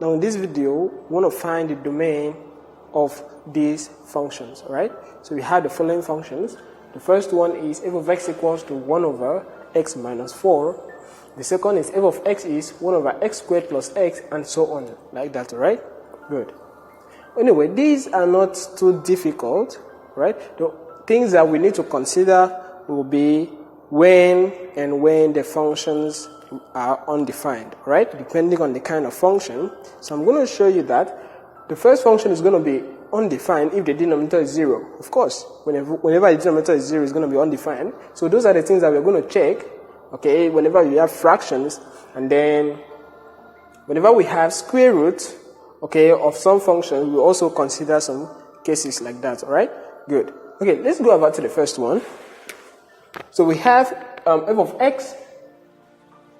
Now in this video, we want to find the domain of these functions, alright? So we have the following functions. The first one is f of x equals to 1 over x minus 4. The second is f of x is 1 over x squared plus x, and so on, like that, alright? Good. Anyway, these are not too difficult, right? The things that we need to consider will be when the functions are undefined, right? Depending on the kind of function. So I'm going to show you that the first function is going to be undefined if the denominator is 0. Of course, whenever the denominator is 0, it's going to be undefined. So those are the things that we're going to check, okay, whenever we have fractions, and then whenever we have square root, okay, of some function, we also consider some cases like that, alright? Good. Okay, let's go over to the first one. So we have f of x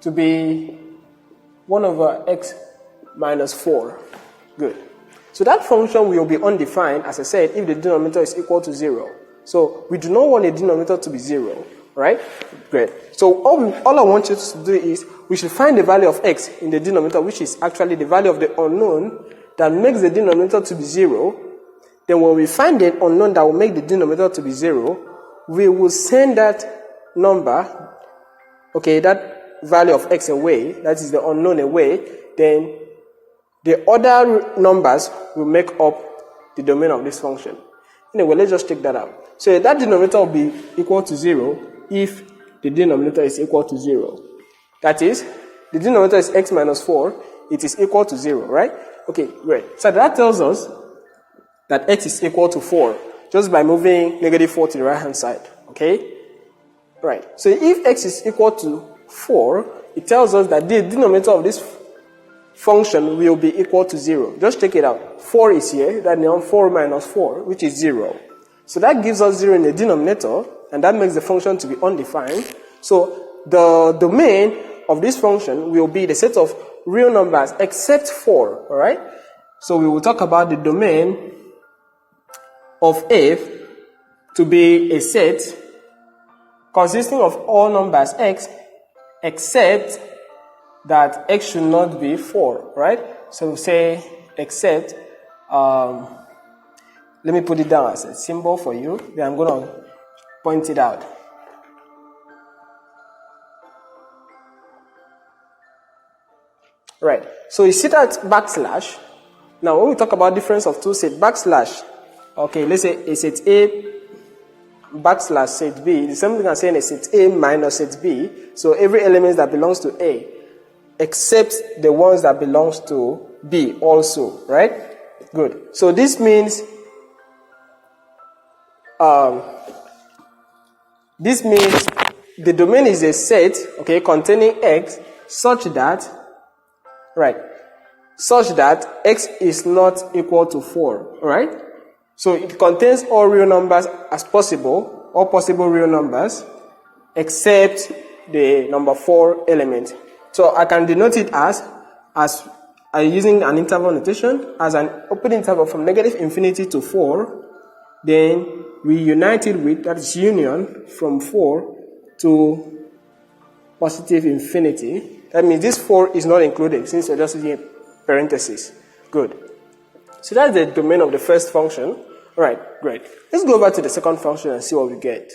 to be 1 over x minus 4. Good. So that function will be undefined, as I said, if the denominator is equal to 0. So we do not want the denominator to be 0, right? Great. So all I want you to do is, we should find the value of x in the denominator, which is actually the value of the unknown that makes the denominator to be 0. Then when we find the unknown that will make the denominator to be 0, we will send that number, okay, that value of x away, that is the unknown away, then the other numbers will make up the domain of this function. Anyway, let's just take that out. So that denominator will be equal to 0 if the denominator is equal to 0. That is, the denominator is x minus 4, it is equal to 0, right? Okay, great. So that tells us that x is equal to 4, just by moving negative 4 to the right hand side, okay? Right. So if x is equal to 4, it tells us that the denominator of this function will be equal to 0. Just take it out. 4 is here, that means 4 minus 4, which is 0. So that gives us 0 in the denominator, and that makes the function to be undefined. So the domain of this function will be the set of real numbers except 4, alright? So we will talk about the domain of f to be a set consisting of all numbers x except that x should not be 4, right? So we say except, let me put it down as a symbol for you, then I'm going to point it out. Right, so you see that backslash. Now when we talk about difference of two sets, backslash, okay, let's say a set A backslash set B, the same thing as saying a set A minus set B, so every element that belongs to A except the ones that belongs to B also, right? Good. So this means the domain is a set, okay, containing x such that, right, such that x is not equal to 4, right? So it contains all real numbers as possible, all possible real numbers, except the number 4 element. So I can denote it as using an interval notation, as an open interval from negative infinity to 4, then we unite it with, that is union, from 4 to positive infinity. That means this 4 is not included, since we're just using parentheses. Good. So that's the domain of the first function. Alright, great. Let's go over to the second function and see what we get.